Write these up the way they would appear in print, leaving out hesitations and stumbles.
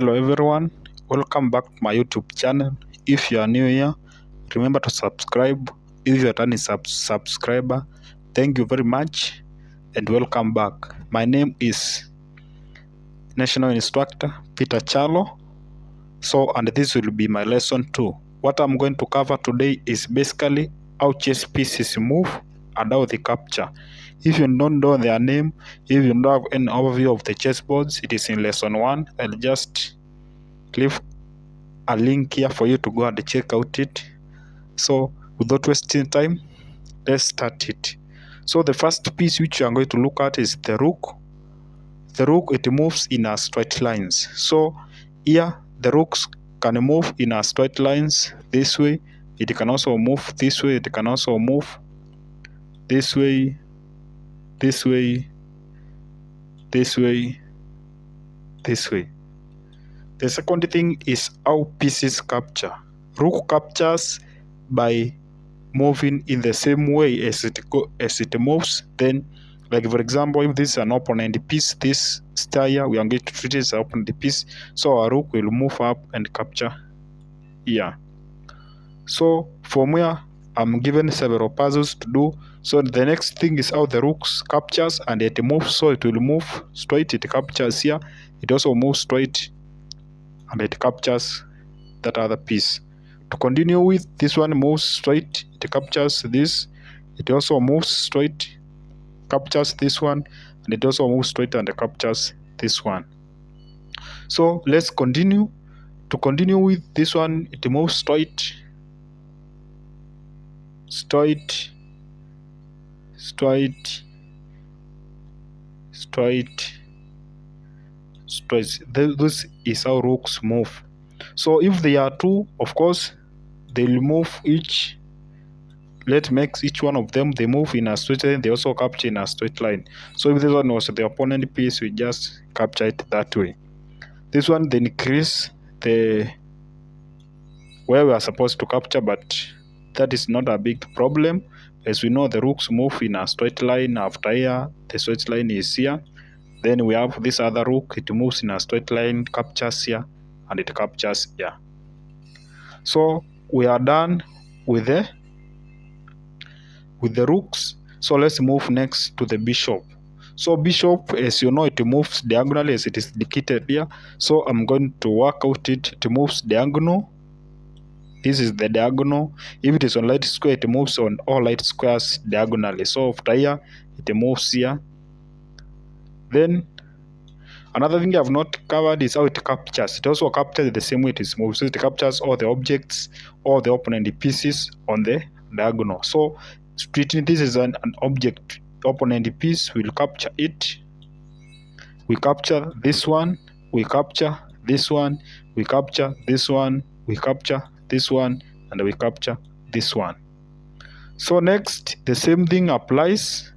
Hello everyone, welcome back to my YouTube channel. If you are new here, remember to subscribe. If you are a subscriber, thank you very much and welcome back. My name is National Instructor Peter Chalo. And this will be my lesson 2. What I'm going to cover today is basically how chess pieces move and how they capture. If you don't know their name, if you don't have any overview of the chessboards, it is in lesson 1. I'll just leave a link here for you to go and check out it. So without wasting time, let's start it. So the first piece which you are going to look at is the rook. The rook, it moves in a straight lines. So here the rooks can move in a straight lines this way. It can also move this way. It can also move this way, this way, this way, this way. The second thing is how pieces capture. Rook captures by moving in the same way as it moves. Then, like for example, if this is an opponent piece, this star here, we are going to treat it as an opponent piece. So our rook will move up and capture here. So from here, I'm given several puzzles to do. So the next thing is how the rooks captures and it moves. So it will move straight, it captures here. It also moves straight and it captures that other piece. To continue with, this one moves straight, it captures this. It also moves straight, captures this one, and it also moves straight and captures this one. So let's continue. To continue with this one, it moves straight, straight, straight, straight, straight. This is how rooks move. So if they are two, of course, they'll move each. Let's make each one of them, they move in a straight line, they also capture in a straight line. So if this one was the opponent piece, we just capture it that way. This one, they increase the where we are supposed to capture, but that is not a big problem. As we know, the rooks move in a straight line. After here, the straight line is here. Then we have this other rook, it moves in a straight line, captures here, and it captures here. So we are done with the rooks. So let's move next to the bishop. So bishop, as you know, it moves diagonally as it is dictated here. So I'm going to work out it. It moves diagonal. This is the diagonal. If it is on light square, it moves on all light squares diagonally. So after here, it moves here. Then another thing I have not covered is how it captures. It also captures the same way it moves. So it captures all the objects, all the opponent pieces on the diagonal. So treating this as an object opponent piece, we'll capture it. We capture this one, we capture this one, we capture this one, we capture this one, and we capture this one. So next, the same thing applies.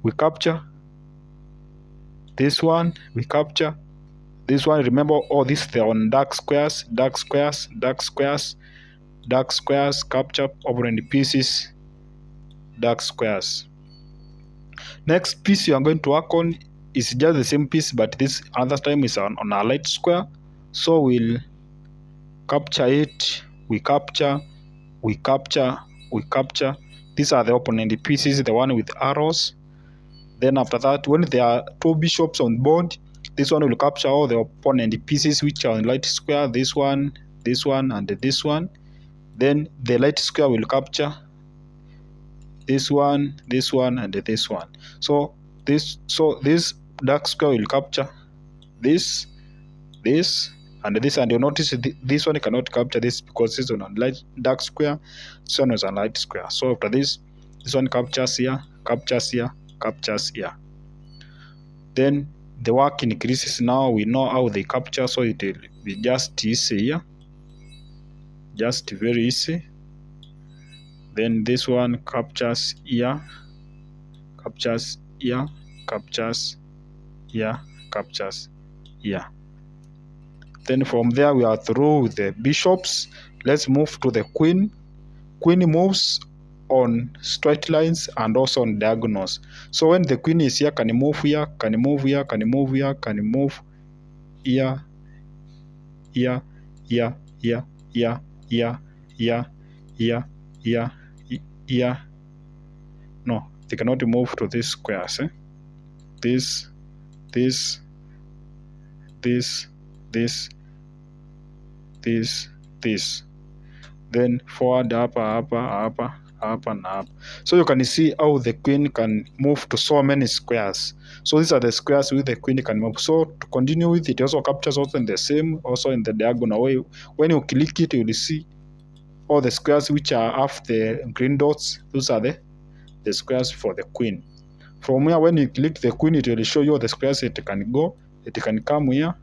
We capture this one, we capture this one. Remember all this, they're on dark squares, dark squares, dark squares, dark squares, capture opponent pieces, dark squares. Next piece you are going to work on is just the same piece, but this other time is on a light square. So we'll capture it, we capture, we capture, we capture. These are the opponent pieces, the one with arrows. Then after that, when there are two bishops on board, this one will capture all the opponent pieces which are on light square, this one, and this one. Then the light square will capture this one, and this one. So this dark square will capture this, and this, and you notice this one cannot capture this because this one on light dark square, this one is a light square. So after this one captures here, captures here, captures here. Then the work increases. Now we know how they capture, so it will be just easy here, just very easy. Then this one captures here, captures here, captures here, captures here. Then from there we are through with the bishops. Let's move to the queen. Queen moves on straight lines and also on diagonals. So when the queen is here, can you move here, can you move here, can you move here, can you move here, here, here, here, here, here, here, here, here, here. No, they cannot move to these squares. This, this, this, this, this. Then forward, up, and up. So you can see how the queen can move to so many squares. So these are the squares with the queen can move. So to continue with it, also captures also in the same, also in the diagonal way. When you click it, you will see all the squares which are half the green dots. Those are the squares for the queen. From here, when you click the queen, it will show you the squares it can go. It can come here.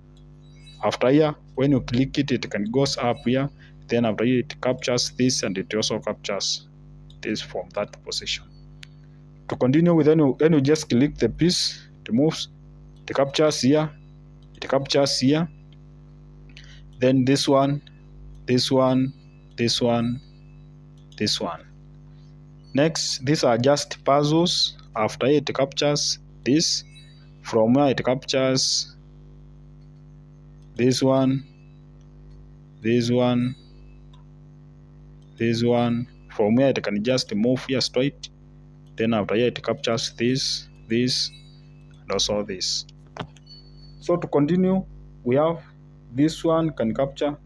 After here, when you click it, it can go up here. Then after here, it captures this, and it also captures this from that position. To continue with, when you just click the piece, it moves, it captures here, it captures here. Then this one, this one, this one, this one. Next, these are just puzzles. After it captures this. From where it captures this one, this one, this one. From where it can just move here straight. Then after here it captures this, and also this. So to continue, we have this one can capture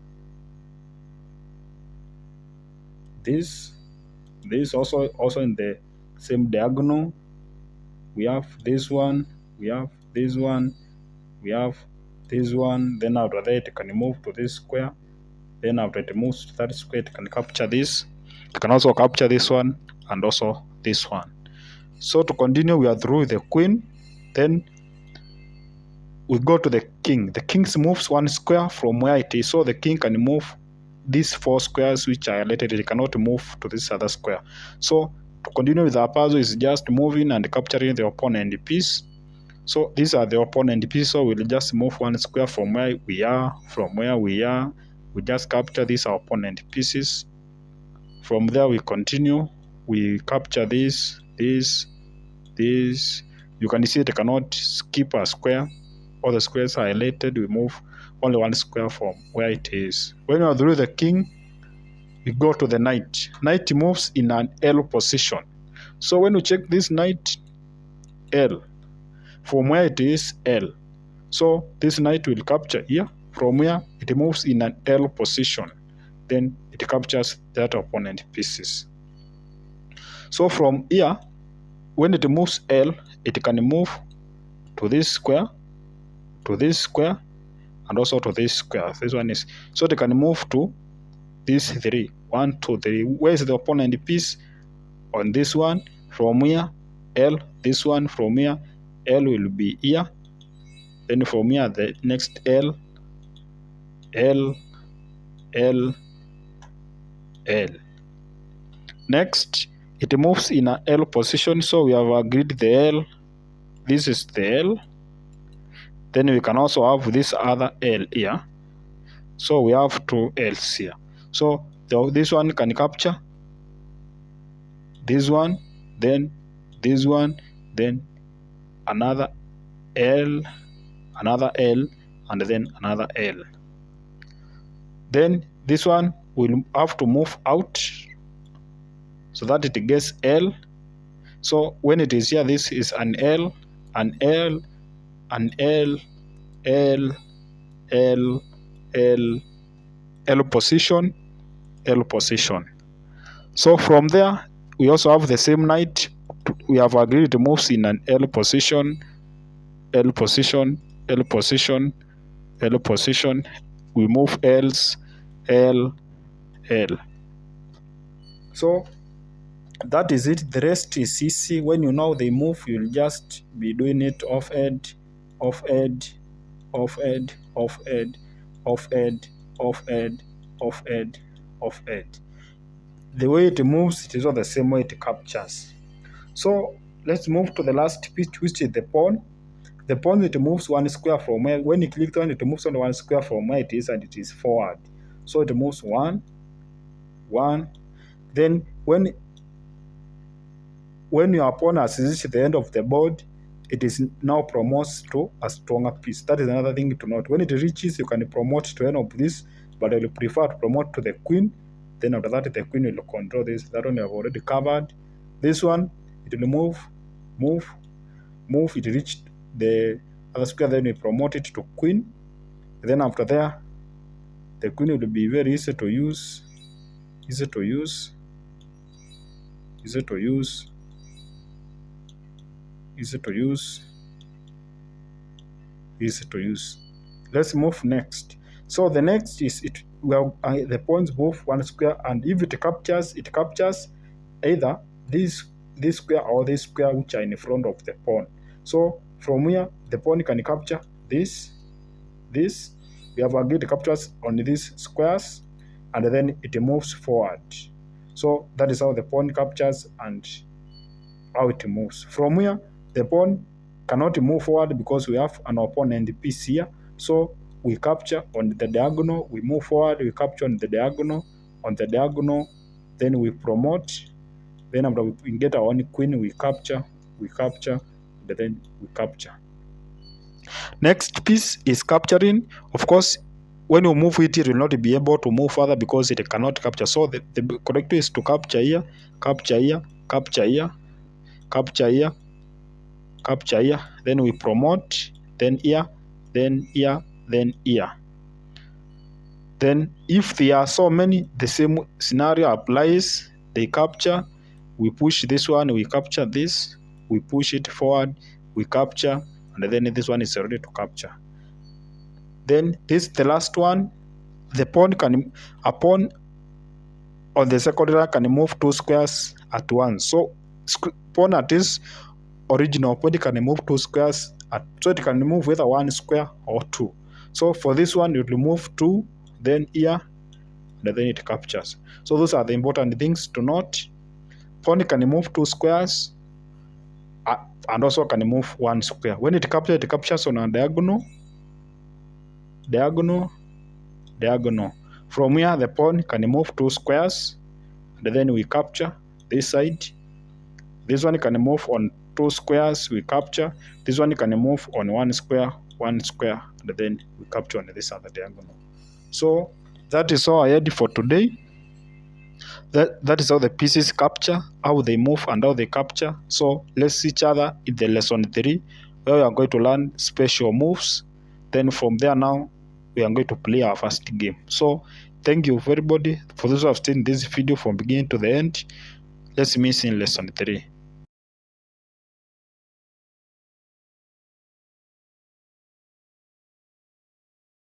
this also in the same diagonal. We have this one, we have this one, we have this one. Then after that it can move to this square. Then after it moves to that square, it can capture this. It can also capture this one and also this one. So to continue, we are through with the queen. Then we go to the king. The king moves one square from where it is. So the king can move these 4 squares which are related. It cannot move to this other square. So to continue with our puzzle is just moving and capturing the opponent piece. So these are the opponent pieces. So we'll just move one square from where we are. We just capture these opponent pieces. From there we continue. We capture this. You can see it cannot skip a square. All the squares are related. We move only one square from where it is. When we are through the king, we go to the knight. Knight moves in an L position. So when we check this knight, L, from where it is, L. So this knight will capture here. From where it moves in an L position. Then it captures that opponent pieces. So from here, when it moves L, it can move to this square, and also to this square. This one is, so it can move to these 3. 1, 2, 3. Where is the opponent piece? On this one. From here, L. This one from here, L will be here. Then from here, the next L, L, L, L. Next, it moves in an L position. So we have agreed the L. This is the L. Then we can also have this other L here. So we have 2 L's here. So this one can capture this one, then this one, then another L, and then another L. Then this one will have to move out so that it gets L. So when it is here, this is an L, an L, an L, L, L, L, L position, L position. So from there, we also have the same knight. We have agreed to move in an L position, L position, L position, L position. We move L's, L, L. So that is it. The rest is easy. When you know they move, you'll just be doing it off edge, off edge, off edge, off edge, off edge, off edge, off edge, off edge. The way it moves, it is not the same way it captures. So let's move to the last piece, which is the pawn. The pawn, it moves one square from where, when you click on it, it moves only one square from where it is, and it is forward. So it moves 1, 1. Then when your pawn has reached the end of the board, it is now promotes to a stronger piece. That is another thing to note. When it reaches, you can promote to any of this, but I will prefer to promote to the queen. Then after that, the queen will control this. That one I have already covered. This one, it will move. It reached the other square, then we promote it to queen. And then after there, the queen will be very easy to use. Let's move next. So the next is the pawns move one square, and if it captures either this square or this square which are in front of the pawn. So from here, the pawn can capture this. We have agreed captures on these squares, and then it moves forward. So that is how the pawn captures and how it moves. From here, the pawn cannot move forward because we have an opponent piece here. So we capture on the diagonal, we move forward, we capture on the diagonal, then we promote. Then after we get our own queen, we capture, and then we capture. Next piece is capturing. Of course, when you move it will not be able to move further because it cannot capture. So the correct way is to capture here, capture here, then we promote, then here, then here, then here. Then if there are so many, the same scenario applies. They capture, we push this one, we capture this, we push it forward, we capture, and then this one is ready to capture. Then this the last one. The pawn on the second layer can move two squares at once. So pawn at this original point can move two squares so it can move either one square or two. So for this one, it will move two, then here, and then it captures. So those are the important things to note. Pawn can move two squares and also can move one square. When it captures on a diagonal. From here, the pawn can move two squares, and then we capture this side. This one can move on two squares, we capture. This one can move on one square, and then we capture on this other diagonal. So that is all I had for today. That is how the pieces capture, how they move and how they capture. So let's see each other in the lesson 3, where we are going to learn special moves. Then from there now, we are going to play our first game. So thank you everybody for those who have seen this video from beginning to the end. Let's meet in lesson 3.